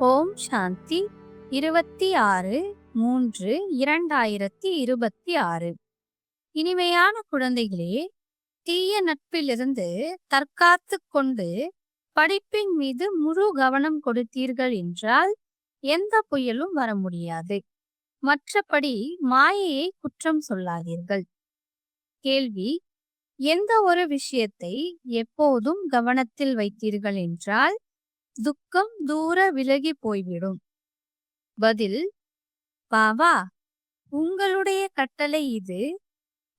ஓம் சாந்தி 26/3/2026. இனிமையான குழந்தைகளே, தீய நட்பிலிருந்து தற்காத்து கொண்டு படிப்பின் மீது முழு கவனம் கொடுத்தீர்கள் என்றால் எந்த புயலும் வர முடியாது. மற்றபடி மாயையை குற்றம் சொல்லாதீர்கள். கேள்வி: எந்த ஒரு விஷயத்தை எப்போதும் கவனத்தில் வைத்தீர்கள் என்றால் துக்கம் தூர விலகி போய்விடும். பதில்: பாபா, உங்களுடைய கட்டளை இது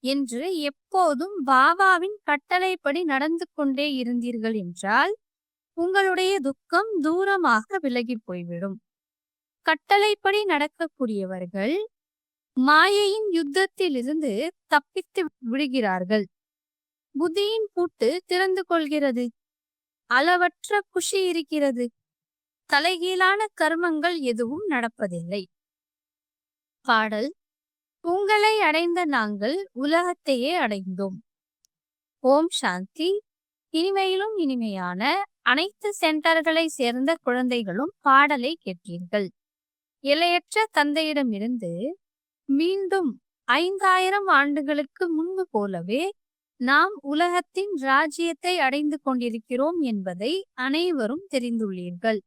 என்று எப்போதும் பாபாவின் கட்டளைப்படி நடந்து கொண்டே இருந்தீர்கள் என்றால் உங்களுடைய துக்கம் தூரமாக விலகி போய்விடும். கட்டளைப்படி நடக்கக்கூடியவர்கள் மாயையின் யுத்தத்திலிருந்து தப்பித்து விடுகிறார்கள். புத்தியின் பூட்டு திறந்து கொள்கிறது. அளவற்ற குஷி இருக்கிறது. தலைகீழான கர்மங்கள் எதுவும் நடப்பதில்லை. பாடல்: உங்களை அடைந்த நாங்கள் உலகத்தையே அடைந்தோம். ஓம் சாந்தி. இனிமையிலும் இனிமையான அனைத்து சென்டர்களை சேர்ந்த குழந்தைகளும் பாடலை கேட்டீர்கள். எல்லையற்ற தந்தையிடமிருந்து மீண்டும் 5000 ஆண்டுகளுக்கு முன்பு போலவே நாம் உலகத்தின் ராஜ்யத்தை அடைந்து கொண்டிருக்கிறோம் என்பதை அனைவரும் தெரிந்துள்ளீர்கள்.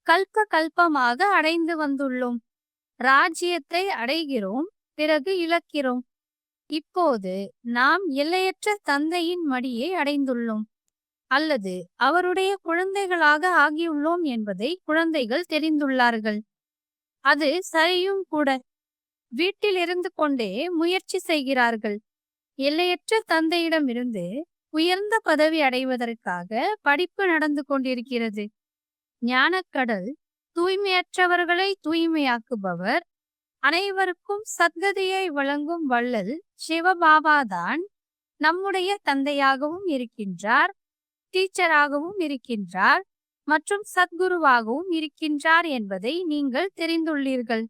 கல்ப கல்பமாக அடைந்து வந்துள்ளோம். ராஜ்யத்தை அடைகிறோம், பிறகு இழக்கிறோம். இப்போது நாம் எல்லையற்ற தந்தையின் மடியை அடைந்துள்ளோம் அல்லது அவருடைய குழந்தைகளாக ஆகியுள்ளோம் என்பதை குழந்தைகள் தெரிந்துள்ளார்கள். அது சரியும் கூட. வீட்டில் இருந்து கொண்டே முயற்சி செய்கிறார்கள். எல்லையற்ற தந்தையிடமிருந்து உயர்ந்த பதவி அடைவதற்காக படிப்பு நடந்து கொண்டிருக்கிறது. ஞானக்கடல் தூய்மையற்றவர்களை தூய்மையாக்குபவர். அனைவருக்கும் சத்கதியை வழங்கும் வள்ளல் சிவபாபாதான் நம்முடைய தந்தையாகவும் இருக்கின்றார், டீச்சராகவும் இருக்கின்றார் மற்றும் சத்குருவாகவும் இருக்கின்றார் என்பதை நீங்கள் தெரிந்துள்ளீர்கள்.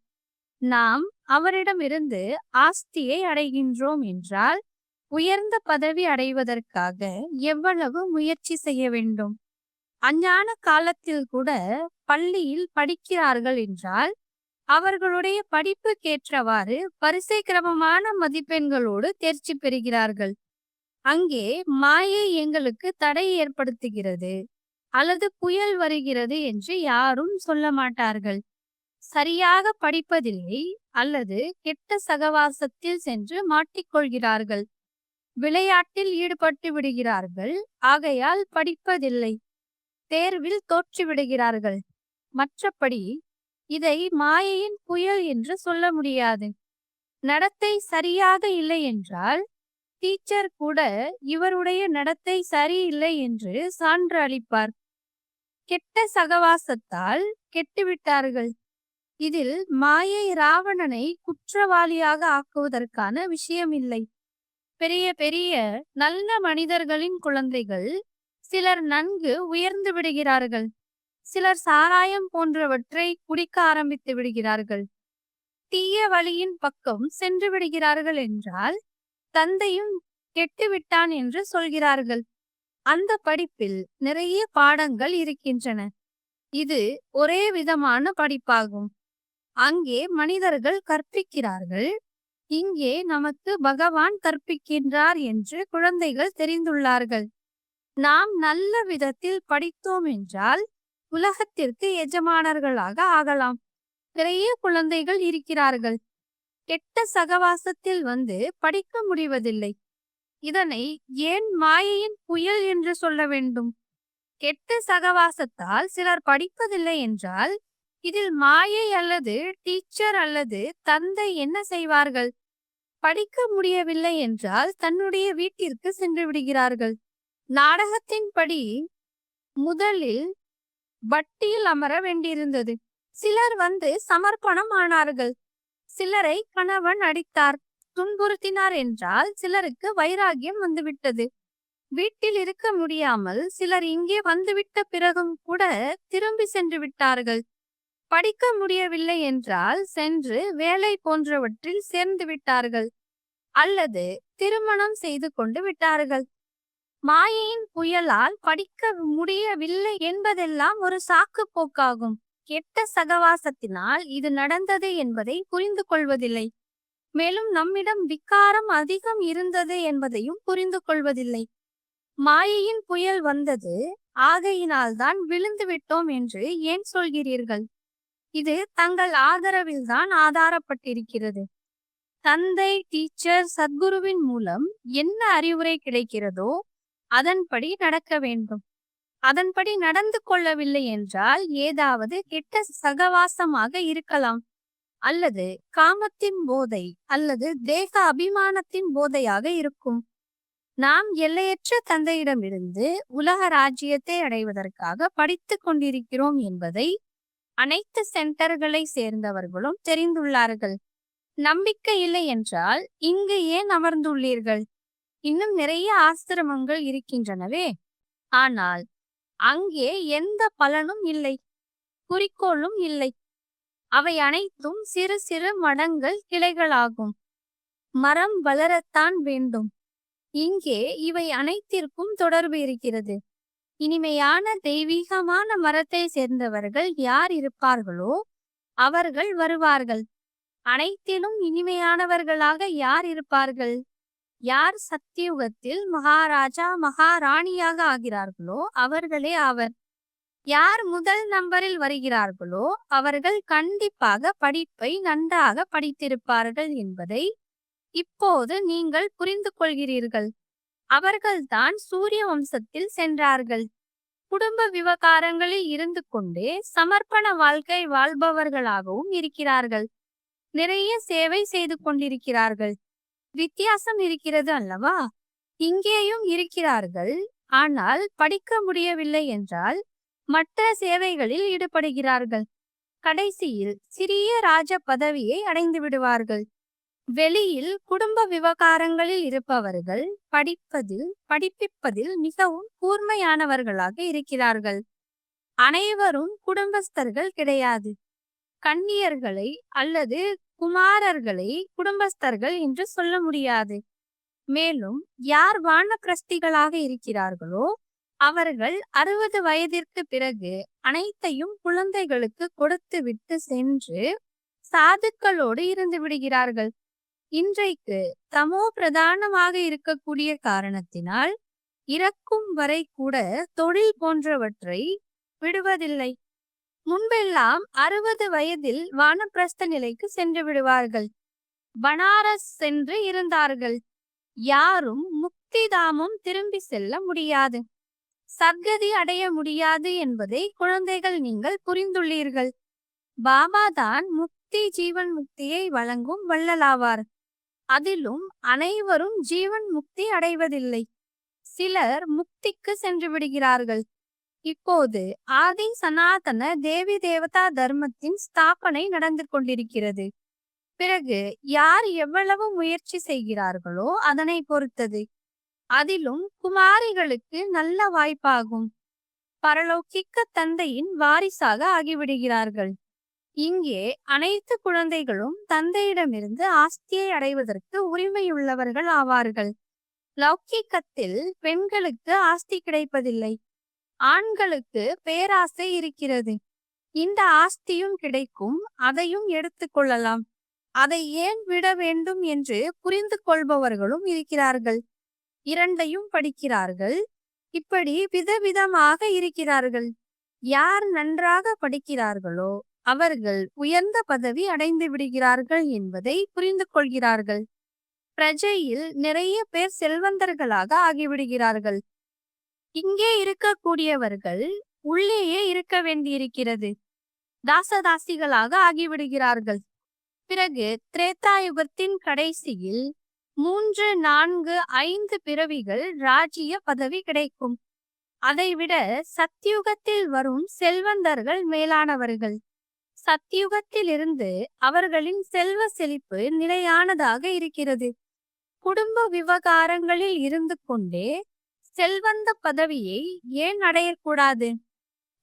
நாம் அவரிடமிருந்து ஆஸ்தியை அடைகின்றோம் என்றால் உயர்ந்த பதவி அடைவதற்காக எவ்வளவு முயற்சி செய்ய வேண்டும். அஞ்ஞான காலத்தில் கூட பள்ளியில் படிக்கிறார்கள் என்றால் அவர்களுடைய படிப்புக்கேற்றவாறு பரிசை கிரமமான மதிப்பெண்களோடு தேர்ச்சி பெறுகிறார்கள். அங்கே மாயை எங்களுக்கு தடை ஏற்படுத்துகிறது அல்லது புயல் வருகிறது என்று யாரும் சொல்ல மாட்டார்கள். சரியாக படிப்பதில்லை அல்லது கெட்ட சகவாசத்தில் சென்று மாட்டிக்கொள்கிறார்கள். விளையாட்டில் ஈடுபட்டு விடுகிறார்கள், ஆகையால் படிப்பதில்லை. தேர்வில் தோற்று விடுகிறார்கள். மற்றபடி இதை மாயையின் புயல் என்று சொல்ல முடியாது. நடத்தை சரியாக இல்லை என்றால் டீச்சர் கூட இவருடைய நடத்தை சரியில்லை என்று சான்று அளிப்பார். கெட்ட சகவாசத்தால் கெட்டுவிட்டார்கள். இதில் மாயை ராவணனை குற்றவாளியாக ஆக்குவதற்கான விஷயம் இல்லை. பெரிய பெரிய நல்ல மனிதர்களின் குழந்தைகள் சிலர் நன்கு உயர்ந்து விடுகிறார்கள். சிலர் சாராயம் போன்றவற்றை குடிக்க ஆரம்பித்து விடுகிறார்கள். தீய வழியின் பக்கம் சென்று விடுகிறார்கள் என்றால் தந்தையும் கெட்டுவிட்டான் என்று சொல்கிறார்கள். அந்த படிப்பில் நிறைய பாடங்கள் இருக்கின்றன. இது ஒரே விதமான படிப்பாகும். அங்கே மனிதர்கள் கற்பிக்கிறார்கள், இங்கே நமக்கு பகவான் கற்பிக்கின்றார் என்று குழந்தைகள் தெரிந்துள்ளார்கள். நாம் நல்ல விதத்தில் படித்தோம் என்றால் உலகத்திற்கு எஜமானர்களாக ஆகலாம். நிறைய குழந்தைகள் இருக்கிறார்கள். கெட்ட சகவாசத்தில் வந்து படிக்க முடிவதில்லை. இதனை ஏன் மாயையின் புயல் என்று சொல்ல வேண்டும்? கெட்ட சகவாசத்தால் சிலர் படிப்பதில்லை என்றால் இதில் மாயை அல்லது டீச்சர் அல்லது தந்தை என்ன செய்வார்கள்? படிக்க முடியவில்லை என்றால் தன்னுடைய வீட்டிற்கு சென்று விடுகிறார்கள். நாடகத்தின்படி முதலில் பட்டியில் அமர வேண்டியிருந்தது. சிலர் வந்து சமர்ப்பணம் ஆனார்கள். சிலரை கணவன் அடித்தார், துன்புறுத்தினார் என்றால் சிலருக்கு வைராகியம் வந்துவிட்டது. வீட்டில் இருக்க முடியாமல் சிலர் இங்கே வந்துவிட்ட பிறகும் கூட திரும்பி சென்று விட்டார்கள். படிக்க முடியவில்லை என்றால் சென்று வேலை போன்றவற்றில் சேர்ந்து விட்டார்கள் அல்லது திருமணம் செய்து கொண்டு விட்டார்கள். மாயையின் புயலால் படிக்க முடியவில்லை என்பதெல்லாம் ஒரு சாக்கு போக்காகும். கெட்ட சகவாசத்தினால் இது நடந்தது என்பதை புரிந்து கொள்வதில்லை. மேலும் நம்மிடம் விக்காரம் அதிகம் இருந்தது என்பதையும் புரிந்து கொள்வதில்லை. மாயையின் புயல் வந்தது, ஆகையினால்தான் விழுந்து விட்டோம் என்று ஏன் சொல்கிறீர்கள்? இது தங்கள் ஆதரவில்தான் ஆதாரப்பட்டிருக்கிறது. தந்தை, டீச்சர், சத்குருவின் மூலம் என்ன அறிவுரை கிடைக்கிறதோ அதன்படி நடக்க வேண்டும். அதன்படி நடந்து கொள்ளவில்லை என்றால் ஏதாவது கெட்ட சகவாசமாக இருக்கலாம், அல்லது காமத்தின் போதை, அல்லது தேக அபிமானத்தின் போதையாக இருக்கும். நாம் எல்லையற்ற தந்தையிடமிருந்து உலக ராஜ்யத்தை அடைவதற்காக படித்துக் கொண்டிருக்கிறோம் என்பதை அனைத்து சென்டர்களை சேர்ந்தவர்களும் தெரிந்துள்ளார்கள். நம்பிக்கை இல்லை என்றால் இங்கு ஏன் அமர்ந்துள்ளீர்கள்? இன்னும் நிறைய ஆசிரமங்கள் இருக்கின்றனவே. ஆனால் அங்கே எந்த பலனும் இல்லை, குறிக்கோளும் இல்லை. அவை அனைத்தும் சிறு சிறு மடங்கள், கிளைகளாகும். மரம் வளரத்தான் வேண்டும். இங்கே இவை அனைத்திற்கும் தொடர்பு இருக்கிறது. இனிமையான தெய்வீகமான மரத்தை சேர்ந்தவர்கள் யார் இருப்பார்களோ அவர்கள் வருவார்கள். அனைத்திலும் இனிமையானவர்களாக யார் இருப்பார்கள்? யார் சத்தியுகத்தில் மகாராஜா மகாராணியாக ஆகிறார்களோ அவர்களே ஆவர். யார் முதல் நம்பரில் வருகிறார்களோ அவர்கள் கண்டிப்பாக படிப்பை நன்றாக படித்திருப்பார்கள் என்பதை இப்போது நீங்கள் புரிந்து கொள்கிறீர்கள். அவர்கள்தான் சூரிய வம்சத்தில் சென்றார்கள். குடும்ப விவகாரங்களில் இருந்து கொண்டே சமர்ப்பண வாழ்க்கை வாழ்பவர்களாகவும் இருக்கிறார்கள். நிறைய சேவை செய்து கொண்டிருக்கிறார்கள். வித்தியாசம் இருக்கிறது அல்லவா? இங்கேயும் இருக்கிறார்கள், ஆனால் படிக்க முடியவில்லை என்றால் மற்ற சேவைகளில் ஈடுபடுகிறார்கள். கடைசியில் சிறிய ராஜ பதவியை அடைந்து விடுவார்கள். வெளியில் குடும்ப விவகாரங்களில் இருப்பவர்கள் படிப்பிப்பதில் மிகவும் கூர்மையானவர்களாக இருக்கிறார்கள். அனைவரும் குடும்பஸ்தர்கள் கிடையாது. கன்னியர்களை அல்லது குமாரர்களை குடும்பஸ்தர்கள் என்று சொல்ல முடியாது. மேலும் யார் வானப்பிரஸ்திகளாக இருக்கிறார்களோ அவர்கள் 60 வயதிற்கு பிறகு அனைத்தையும் குழந்தைகளுக்கு கொடுத்து விட்டு சென்று சாதுக்களோடு இருந்து விடுகிறார்கள். இன்றைக்கு தமோ பிரதானமாக இருக்கக்கூடிய காரணத்தினால் இறக்கும் வரை கூட தொழில் போன்றவற்றை விடுவதில்லை. முன்பெல்லாம் 60 வயதில் வானப்பிரஸ்த நிலைக்கு சென்று விடுவார்கள். பனாரஸ் சென்று இருந்தார்கள். யாரும் முக்திதாமம் திரும்பி செல்ல முடியாது, சர்க்கதி அடைய முடியாது என்பதை குழந்தைகள் நீங்கள் புரிந்துள்ளீர்கள். பாபா தான் முக்தி, ஜீவன் முக்தியை வழங்கும் வள்ளலாவார். அதிலும் அனைவரும் ஜீவன் முக்தி அடைவதில்லை. சிலர் முக்திக்கு சென்று விடுகிறார்கள். இப்போது ஆதி சனாதன தேவி தேவதா தர்மத்தின் ஸ்தாபனை நடந்து கொண்டிருக்கிறது. பிறகு யார் எவ்வளவு முயற்சி செய்கிறார்களோ அதனை பொறுத்தது. அதிலும் குமாரிகளுக்கு நல்ல வாய்ப்பாகும். பரலோகிக்க தந்தையின் வாரிசாக ஆகிவிடுகிறார்கள். இங்கே அனைத்து குழந்தைகளும் தந்தையிடமிருந்து ஆஸ்தியை அடைவதற்கு உரிமையுள்ளவர்கள் ஆவார்கள். லௌகிக்கத்தில் பெண்களுக்கு ஆஸ்தி கிடைப்பதில்லை. ஆண்களுக்கு பேராசை இருக்கிறது. இந்த ஆஸ்தியும் கிடைக்கும், அதையும் எடுத்துக்கொள்ளலாம். அதை ஏன் விட வேண்டும் என்று புரிந்து கொள்பவர்களும் இருக்கிறார்கள். இரண்டையும் படிக்கிறார்கள். இப்படி விதவிதமாக இருக்கிறார்கள். யார் நன்றாக படிக்கிறார்களோ அவர்கள் உயர்ந்த பதவி அடைந்து விடுகிறார்கள் என்பதை புரிந்து கொள்கிறார்கள். பிரஜையில் நிறைய பேர் செல்வந்தர்களாக ஆகிவிடுகிறார்கள். இங்கே இருக்கக்கூடியவர்கள் உள்ளேயே இருக்க வேண்டியிருக்கிறது. தாசதாசிகளாக ஆகிவிடுகிறார்கள். பிறகு திரேதாயுகத்தின் கடைசியில் 3, 4, 5 பிறவிகள் ராஜ்ய பதவி கிடைக்கும். அதைவிட சத்தியுகத்தில் வரும் செல்வந்தர்கள் மேலானவர்கள். சத்தியுகத்தில் இருந்து அவர்களின் செல்வ செழிப்பு நிலையானதாக இருக்கிறது. குடும்ப விவகாரங்களில் இருந்து கொண்டே செல்வந்த பதவியை ஏன் அடையக்கூடாது?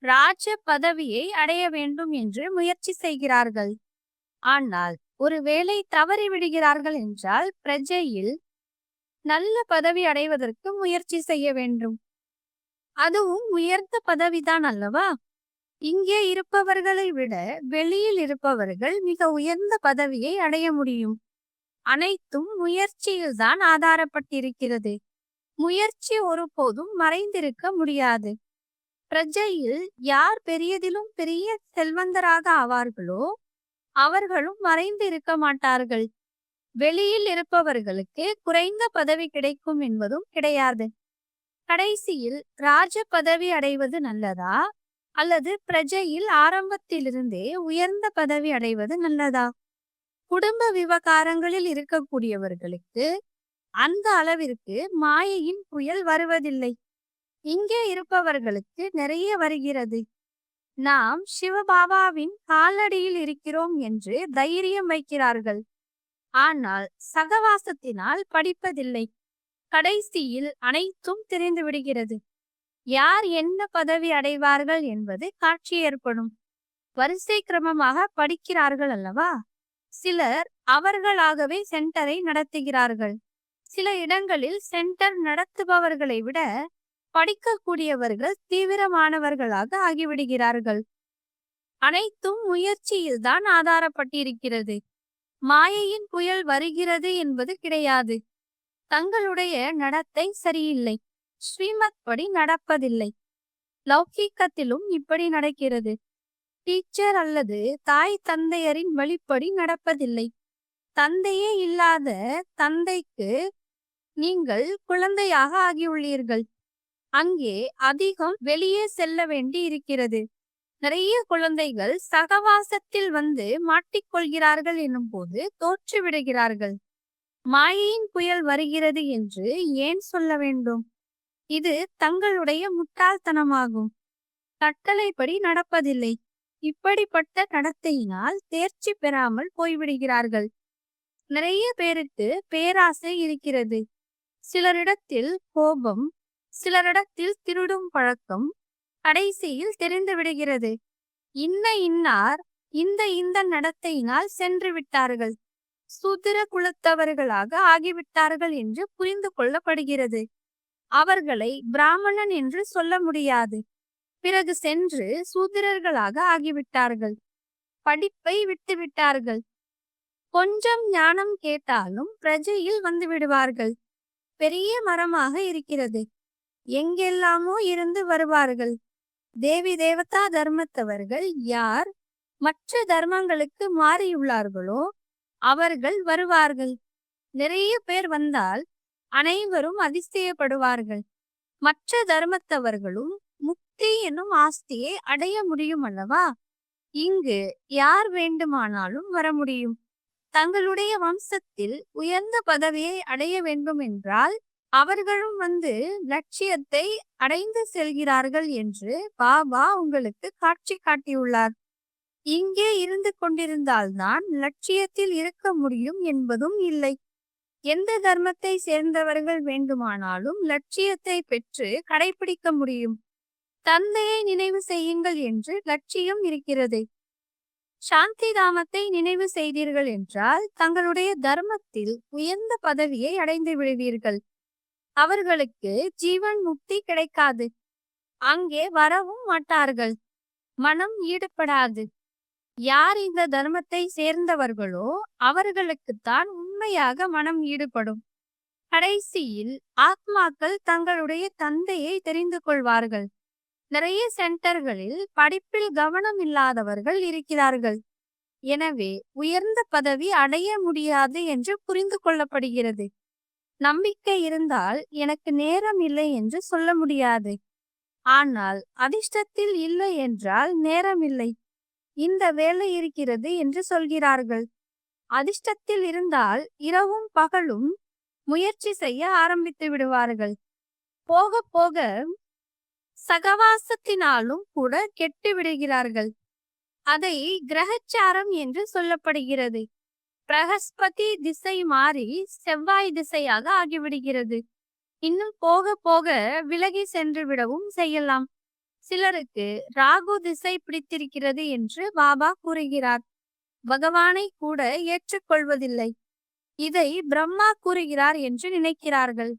ராஜ பதவியை அடைய வேண்டும் என்று முயற்சி செய்கிறார்கள். ஆனால் ஒருவேளை தவறிவிடுகிறார்கள் என்றால் பிரஜையில் நல்ல பதவி அடைவதற்கு முயற்சி செய்ய வேண்டும். அதுவும் உயர்ந்த பதவிதான் அல்லவா? இங்கே இருப்பவர்களை விட வெளியில் இருப்பவர்கள் மிக உயர்ந்த பதவியை அடைய முடியும். அனைத்தும் முயற்சியில்தான் ஆதாரப்பட்டிருக்கிறது. முயற்சி ஒருபோதும் மறைந்திருக்க முடியாது. பிரஜையில் யார் பெரியதிலும் பெரிய செல்வந்தராக ஆவார்களோ அவர்களும் மறைந்து இருக்க மாட்டார்கள். வெளியில் இருப்பவர்களுக்கு குறைந்த பதவி கிடைக்கும் என்பதும் கிடையாது. கடைசியில் ராஜ பதவி அடைவது நல்லதா அல்லது பிரஜையில் ஆரம்பத்திலிருந்தே உயர்ந்த பதவி அடைவது நல்லதா? குடும்ப விவகாரங்களில் இருக்கக்கூடியவர்களுக்கு அந்த அளவிற்கு மாயையின் புயல் வருவதில்லை. இங்கே இருப்பவர்களுக்கு நிறைய வருகிறது. நாம் சிவபாபாவின் காலடியில் இருக்கிறோம் என்று தைரியம் வைக்கிறார்கள். ஆனால் சகவாசத்தினால் படிப்பதில்லை. கடைசியில் அனைத்தும் தெரிந்து விடுகிறது. யார் என்ன பதவி அடைவார்கள் என்பது காட்சி ஏற்படும். வரிசை கிரமமாக படிக்கிறார்கள் அல்லவா? சிலர் அவர்களாகவே சென்டரை நடத்துகிறார்கள். சில இடங்களில் சென்டர் நடத்துபவர்களை விட படிக்கக்கூடியவர்கள் தீவிரமானவர்களாக ஆகிவிடுகிறார்கள். அனைத்தும் முயற்சியில்தான் ஆதாரப்பட்டிருக்கிறது. மாயையின் புயல் வருகிறது என்பது கிடையாது. தங்களுடைய நடத்தை சரியில்லை. ஸ்ரீமத் படி நடப்பதில்லை. லௌகீகத்திலும் இப்படி நடக்கிறது. டீச்சர் அல்லது தாய் தந்தையரின் வழிப்படி நடப்பதில்லை. தந்தையே இல்லாத தந்தைக்கு நீங்கள் குழந்தையாக ஆகியுள்ளீர்கள். அங்கே அதிகம் வெளியே செல்ல வேண்டி இருக்கிறது. நிறைய குழந்தைகள் சகவாசத்தில் வந்து மாட்டிக்கொள்கிறார்கள் எனும் போது தோற்றுவிடுகிறார்கள். மாயையின் புயல் வருகிறது என்று ஏன் சொல்ல வேண்டும்? இது தங்களுடைய முட்டாள்தனமாகும். கட்டளைப்படி நடப்பதில்லை. இப்படிப்பட்ட நடத்தையினால் தேர்ச்சி பெறாமல் போய்விடுகிறார்கள். நிறைய பேருக்கு பேராசை இருக்கிறது. சிலரிடத்தில் கோபம், சிலரிடத்தில் திருடும் பழக்கம். கடைசியில் தெரிந்து விடுகிறது. இன்னார் இந்த நடத்தையினால் சென்று விட்டார்கள், சூத்திர குலத்தவர்களாக ஆகிவிட்டார்கள் என்று புரிந்து கொள்ளப்படுகிறது. அவர்களை பிராமணன் என்று சொல்ல முடியாது. பிறகு சென்று சூத்திரர்களாக ஆகிவிட்டார்கள். படிப்பை விட்டுவிட்டார்கள். கொஞ்சம் ஞானம் கேட்டாலும் பிரஜையில் வந்து விடுவார்கள். பெரிய மரமாக இருக்கிறது. எங்கெல்லாமோ இருந்து வருவார்கள். தேவி தேவதா தர்மத்தவர்கள் யார் மற்ற தர்மங்களுக்கு மாறியுள்ளார்களோ அவர்கள் வருவார்கள். நிறைய பேர் வந்தால் அனைவரும் அதிசயப்படுவார்கள். மற்ற தர்மத்தவர்களும் முக்தி என்னும் ஆஸ்தியை அடைய முடியும் அல்லவா? இங்கு யார் வேண்டுமானாலும் வர முடியும். தங்களுடைய வம்சத்தில் உயர்ந்த பதவியை அடைய வேண்டும் என்றால் அவர்களும் வந்து லட்சியத்தை அடைந்து செல்கிறார்கள் என்று பாபா உங்களுக்கு காட்சி காட்டியுள்ளார். இங்கே இருந்து கொண்டிருந்தால்தான் லட்சியத்தில் இருக்க முடியும் என்பதும் இல்லை. எந்த தர்மத்தை சேர்ந்தவர்கள் வேண்டுமானாலும் லட்சியத்தை பெற்று கடைபிடிக்க முடியும். தந்தையை நினைவு செய்யுங்கள் என்று லட்சியம் இருக்கிறது. சாந்தி தாமத்தை நினைவு செய்தீர்கள் என்றால் தங்களுடைய தர்மத்தில் உயர்ந்த பதவியை அடைந்து விடுவீர்கள். அவர்களுக்கு ஜீவன் முக்தி கிடைக்காது. அங்கே வரவும் மாட்டார்கள். மனம் ஈடுபடாது. யார் இந்த தர்மத்தை சேர்ந்தவர்களோ அவர்களுக்குத்தான் உண்மையாக மனம் ஈடுபடும். கடைசியில் ஆத்மாக்கள் தங்களுடைய தந்தையை தெரிந்து கொள்வார்கள். நிறைய சென்டர்களில் படிப்பில் கவனம் இல்லாதவர்கள் இருக்கிறார்கள். எனவே உயர்ந்த பதவி அடைய முடியாது என்று புரிந்து கொள்ளப்படுகிறது. நம்பிக்கை இருந்தால் எனக்கு நேரம் இல்லை என்று சொல்ல முடியாது. ஆனால் அதிர்ஷ்டத்தில் இல்லை என்றால் நேரம் இல்லை, இந்த வேலை இருக்கிறது என்று சொல்கிறார்கள். அதிர்ஷ்டத்தில் இருந்தால் இரவும் பகலும் முயற்சி செய்ய ஆரம்பித்து விடுவார்கள். போக போக சகவாசத்தினாலும் கூட கெட்டு விடுகிறார்கள். அதை கிரகச்சாரம் என்று சொல்லப்படுகிறது. பிரகஸ்பதி திசை மாறி செவ்வாய் திசையாக ஆகிவிடுகிறது. இன்னும் போக போக விலகி சென்று விடவும் செய்யலாம். சிலருக்கு ராகு திசை பிடித்திருக்கிறது என்று பாபா கூறுகிறார். பகவானை கூட ஏற்றுக்கொள்வதில்லை. இதை பிரம்மா கூறுகிறார் என்று நினைக்கிறார்கள்.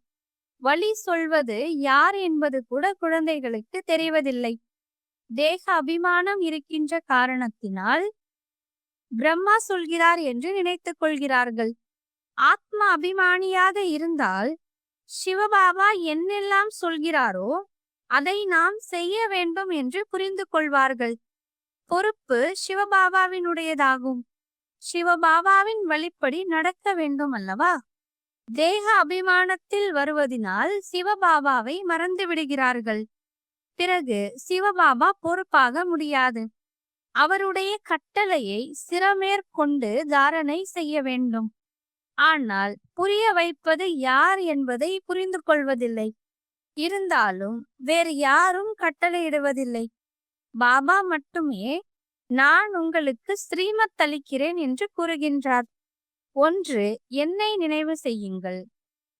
வழி சொல்வது யார் என்பது கூட குழந்தைகளுக்கு தெரிவதில்லை. தேக அபிமானம் இருக்கின்ற காரணத்தினால் பிரம்மா சொல்கிறார் என்று நினைத்துக் கொள்கிறார்கள். ஆத்ம அபிமானியாக இருந்தால் சிவபாபா என்னெல்லாம் சொல்கிறாரோ அதை நாம் செய்ய வேண்டும் என்று புரிந்து கொள்வார்கள். பொறுப்பு சிவபாபாவினுடையதாகும். சிவபாபாவின் வழிப்படி நடக்க வேண்டும் அல்லவா? தேக அபிமானத்தில் வருவதினால் சிவபாபாவை மறந்து விடுகிறார்கள். பிறகு சிவபாபா பொறுப்பாக முடியாது. அவருடைய கட்டளையை சிரமேற்கொண்டு தாரணை செய்ய வேண்டும். ஆனால் புரிய வைப்பது யார் என்பதை புரிந்து கொள்வதில்லை. இருந்தாலும் வேறு யாரும் கட்டளையிடுவதில்லை. பாபா மட்டுமே நான் உங்களுக்கு ஸ்ரீமத் அளிக்கிறேன் என்று கூறுகின்றார். ஒன்று, என்னை நினைவு செய்யுங்கள்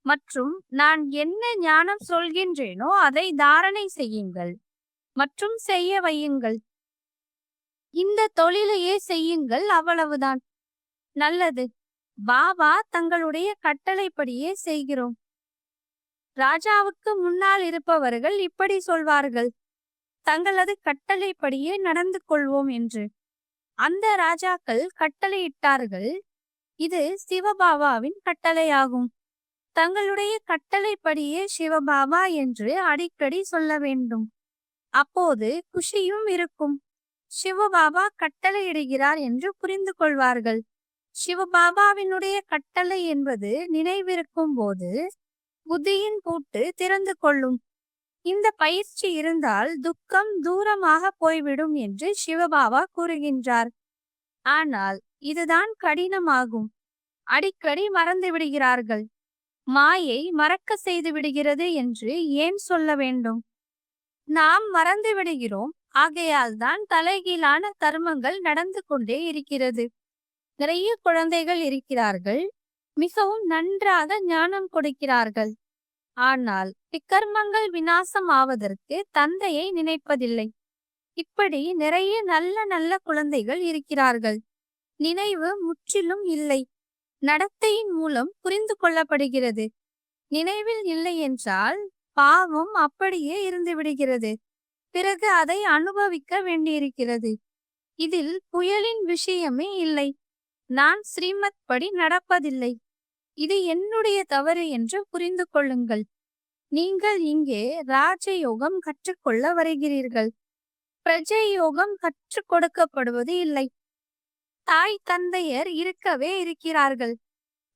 மற்றும் நான் என்ன ஞானம் சொல்கின்றேனோ அதை தாரணை செய்யுங்கள் மற்றும் செய்ய வையுங்கள். இந்த தொழிலையே செய்யுங்கள், அவ்வளவுதான். நல்லது. பாபா தங்களுடைய கட்டளைப்படியே செய்கிறோம். ராஜாவுக்கு முன்னால் இருப்பவர்கள் இப்படி சொல்வார்கள், தங்களது கட்டளைப்படியே நடந்து கொள்வோம் என்று. அந்த ராஜாக்கள் கட்டளையிட்டார்கள், இது சிவபாபாவின் கட்டளையாகும். தங்களுடைய கட்டளைப்படியே சிவபாபா என்று அடிக்கடி சொல்ல வேண்டும். அப்போது குஷியும் இருக்கும். சிவபாபா கட்டளையிடுகிறார் என்று புரிந்து கொள்வார்கள். சிவபாபாவினுடைய கட்டளை என்பது நினைவிருக்கும் போது புத்தியின் பூட்டு திறந்து கொள்ளும். இந்த பயிற்சி இருந்தால் துக்கம் தூரமாக போய்விடும் என்று சிவபாபா கூறுகின்றார். ஆனால் இதுதான் கடினமாகும். அடிக்கடி மறந்து விடுகிறார்கள். மாயை மறக்க செய்து விடுகிறது என்று ஏன் சொல்ல வேண்டும்? நாம் மறந்து விடுகிறோம். ஆகையால் தான் தலைகீழான கர்மங்கள் நடந்து கொண்டே இருக்கிறது. நிறைய குழந்தைகள் இருக்கிறார்கள், மிகவும் நன்றாக ஞானம் கொடுக்கிறார்கள். ஆனால் விக்கர்மங்கள் விநாசம் ஆவதற்கு தந்தையை நினைப்பதில்லை. இப்படி நிறைய நல்ல நல்ல குழந்தைகள் இருக்கிறார்கள். நினைவு முற்றிலும் இல்லை. நடத்தையின் மூலம் புரிந்து கொள்ளப்படுகிறது. நினைவில் இல்லை என்றால் பாவம் அப்படியே இருந்து விடுகிறது. பிறகு அதை அனுபவிக்க வேண்டியிருக்கிறது. இதில் புயலின் விஷயமே இல்லை. நான் ஸ்ரீமத் படி நடப்பதில்லை. இது என்னுடைய தவறு என்று புரிந்து கொள்ளுங்கள். நீங்கள் இங்கே ராஜயோகம் கற்றுக்கொள்ள வருகிறீர்கள். பிரஜை யோகம் கற்றுக் கொடுக்கப்படுவது இல்லை. தாய் தந்தையர் இருக்கவே இருக்கிறார்கள்.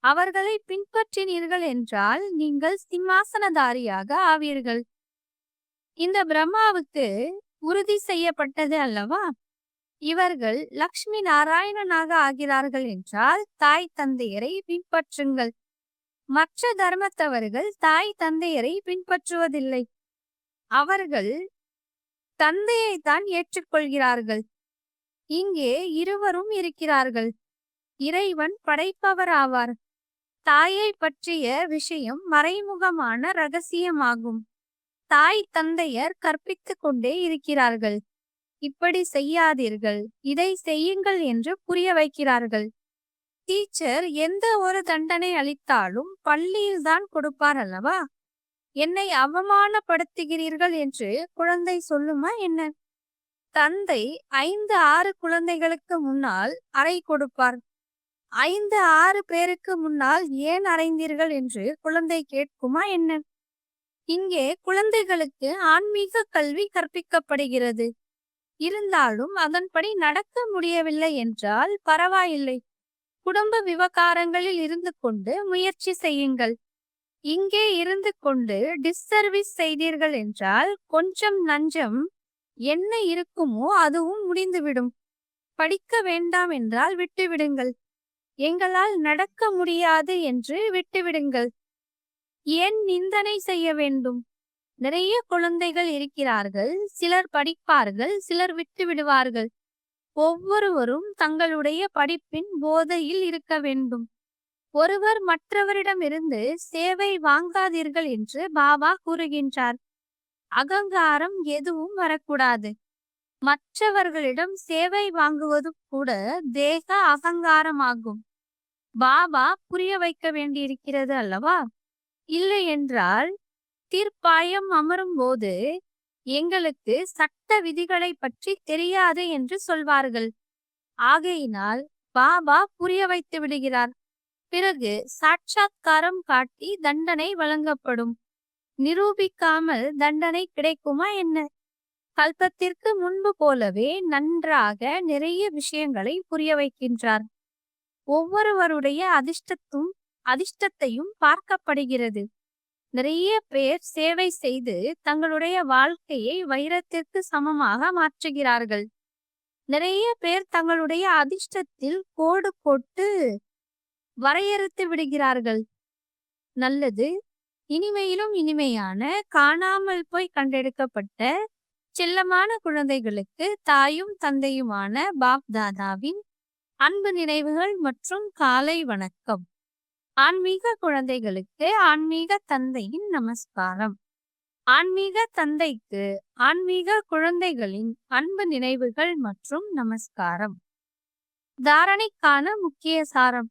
அவர்களை பின்பற்றினீர்கள் என்றால் நீங்கள் சிம்மாசனதாரியாக ஆவீர்கள். இந்த பிரம்மாவுக்கு உறுதி செய்யப்பட்டது அல்லவா? இவர்கள் லக்ஷ்மி நாராயணனாக ஆகிறார்கள் என்றால் தாய் தந்தையரை பின்பற்றுங்கள். மற்ற தர்மத்தவர்கள் தாய் தந்தையரை பின்பற்றுவதில்லை. அவர்கள் தந்தையை தான் ஏற்றுக்கொள்கிறார்கள். இங்கே இருவரும் இருக்கிறார்கள். இறைவன் படைப்பவர் ஆவார். தாயை பற்றிய விஷயம் மறைமுகமான ரகசியமாகும். தாய் தந்தையர் கற்பித்துக் கொண்டே இருக்கிறார்கள். இப்படி செய்யாதீர்கள், இதை செய்யுங்கள் என்று புரிய வைக்கிறார்கள். டீச்சர் எந்த ஒரு தண்டனை அளித்தாலும் பள்ளியில் தான் கொடுப்பார் அல்லவா? என்னை அவமானப்படுத்துகிறீர்கள் என்று குழந்தை சொல்லுமா என்ன? தந்தை 5-6 குழந்தைகளுக்கு முன்னால் அறை கொடுப்பார். 5-6 பேருக்கு முன்னால் ஏன் அறைந்தீர்கள் என்று குழந்தை கேட்குமா என்ன? இங்கே குழந்தைகளுக்கு ஆன்மீக கல்வி கற்பிக்கப்படுகிறது. இருந்தாலும் அதன்படி நடக்க முடியவில்லை என்றால் பரவாயில்லை. குடும்ப விவகாரங்களில் இருந்து கொண்டு முயற்சி செய்யுங்கள். இங்கே இருந்து கொண்டு டிஸ்சர்வீஸ் செய்தீர்கள் என்றால் கொஞ்சம் நஞ்சம் என்ன இருக்குமோ அதுவும் முடிந்துவிடும். படிக்க வேண்டாம் என்றால் விட்டுவிடுங்கள். எங்களால் நடக்க முடியாது என்று விட்டுவிடுங்கள். ஏன் நிந்தனை செய்ய வேண்டும்? நிறைய குழந்தைகள் இருக்கிறார்கள். சிலர் படிப்பார்கள், சிலர் விட்டு விடுவார்கள். ஒவ்வொருவரும் தங்களுடைய படிப்பின் போதையில் இருக்க வேண்டும். ஒருவர் மற்றவரிடமிருந்து சேவை வாங்காதீர்கள் என்று பாபா கூறுகின்றார். அகங்காரம் எதுவும் வரக்கூடாது. மற்றவர்களிடம் சேவை வாங்குவது கூட தேக அகங்காரமாகும். பாபா புரிய வைக்க வேண்டியிருக்கிறது அல்லவா? இல்லை என்றால் தீர்ப்பாயம் அமரும் போது எங்களுக்கு சட்ட விதிகளை பற்றி தெரியாது என்று சொல்வார்கள். ஆகையினால் பாபா புரிய வைத்து விடுகிறார். பிறகு சாட்சாத்காரம் காட்டி தண்டனை வழங்கப்படும். நிரூபிக்காமல் தண்டனை கிடைக்குமா என்ன? கல்பத்திற்கு முன்பு போலவே நன்றாக நிறைய விஷயங்களை புரிய வைக்கின்றார். ஒவ்வொருவருடைய அதிர்ஷ்டத்தையும் பார்க்கப்படுகிறது. நிறைய பேர் சேவை செய்து தங்களுடைய வாழ்க்கையை வைரத்திற்கு சமமாக மாற்றுகிறார்கள். நிறைய பேர் தங்களுடைய அதிர்ஷ்டத்தில் கோடு போட்டு வரையறுத்து விடுகிறார்கள். நல்லது. இனிமையிலும் இனிமையான காணாமல் போய் கண்டெடுக்கப்பட்ட செல்லமான குழந்தைகளுக்கு தாயும் தந்தையுமான பாப் தாதாவின் அன்பு நினைவுகள் மற்றும் காலை வணக்கம். ஆன்மீக குழந்தைகளுக்கு ஆன்மீக தந்தையின் நமஸ்காரம். ஆன்மீக தந்தைக்கு ஆன்மீக குழந்தைகளின் அன்பு நினைவுகள் மற்றும் நமஸ்காரம். தாரணைக்கான முக்கிய சாரம்.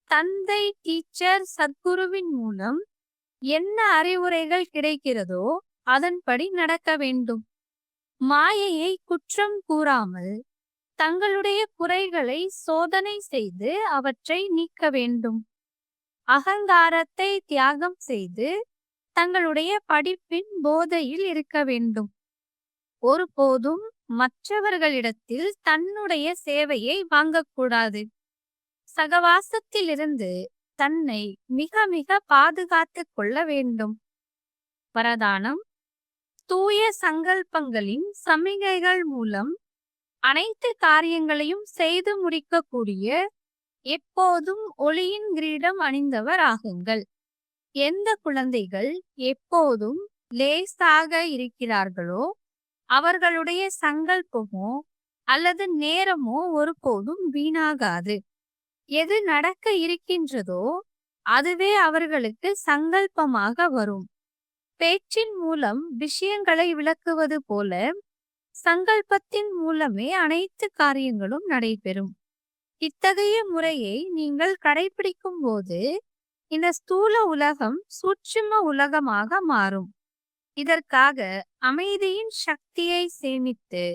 தந்தை டீச்சர் சத்குருவின் மூலம் என்ன அறிவுரைகள் கிடைக்கிறதோ அதன்படி நடக்க வேண்டும். மாயையை குற்றம் கூறாமல் தங்களுடைய குறைகளை சோதனை செய்து அவற்றை நீக்க வேண்டும். அகங்காரத்தை தியாகம் செய்து தங்களுடைய படிப்பின் போதையில் இருக்க வேண்டும். ஒருபோதும் மற்றவர்களிடத்தில் தன்னுடைய சேவையை வாங்கக்கூடாது. சகவாசத்திலிருந்து தன்னை மிக மிக பாதுகாத்துக் கொள்ள வேண்டும். வரதானம். தூய சங்கல்பங்களின் சமிகைகள் மூலம் அனைத்து காரியங்களையும் செய்து முடிக்கக்கூடிய எப்போதும் ஒளியின் கிரீடம் அணிந்தவர் ஆகுங்கள். எந்த குழந்தைகள் எப்போதும் லேசாக இருக்கிறார்களோ அவர்களுடைய சங்கல்பமோ அல்லது நேரமோ ஒருபோதும் வீணாகாது. எது நடக்க இருக்கின்றதோ அதுவே அவர்களுக்கு சங்கல்பமாக வரும். பேச்சின் மூலம் விஷயங்களை விளக்குவது போல சங்கல்பத்தின் மூலமே அனைத்து காரியங்களும் நடைபெறும். இத்தகைய முறையை நீங்கள் கடைபிடிக்கும் போது இந்த ஸ்தூல உலகம் சூட்சும உலகமாக மாறும். இதற்காக அமைதியின் சக்தியை சேமித்து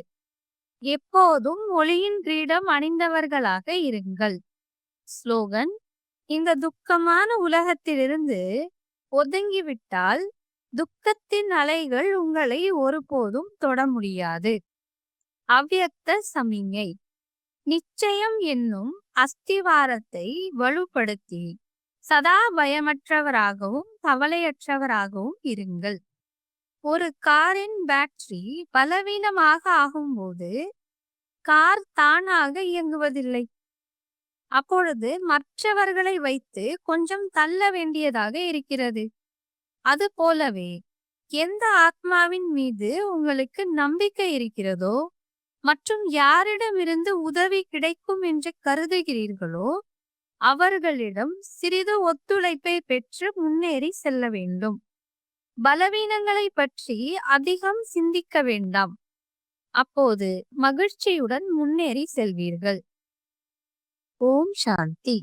எப்போதும் ஒளியின் கிரீடம் அணிந்தவர்களாக இருங்கள். ஸ்லோகன். இந்த துக்கமான உலகத்திலிருந்து ஒதுங்கிவிட்டால் துக்கத்தின் அலைகள் உங்களை ஒருபோதும் தொட முடியாது. அவ்யக்த சமிஞை. நிச்சயம் என்னும் அஸ்திவாரத்தை வலுப்படுத்தி சதா பயமற்றவராகவும் கவலையற்றவராகவும் இருங்கள். ஒரு காரின் பேட்டரி பலவீனமாக ஆகும்போது கார் தானாக இயங்குவதில்லை. அப்பொழுது மற்றவர்களை வைத்து கொஞ்சம் தள்ள வேண்டியதாக இருக்கிறது. அது போலவே எந்த ஆத்மாவின் மீது உங்களுக்கு நம்பிக்கை இருக்கிறதோ மற்றும் யாரிடமிருந்து உதவி கிடைக்கும் என்று கருதுகிறீர்களோ அவர்களிடம் சிறிது ஒத்துழைப்பை பெற்று முன்னேறி செல்ல வேண்டும். பலவீனங்களை பற்றி அதிகம் சிந்திக்க வேண்டாம். அப்போது மகிழ்ச்சியுடன் முன்னேறி செல்வீர்கள். ஓம் சாந்தி.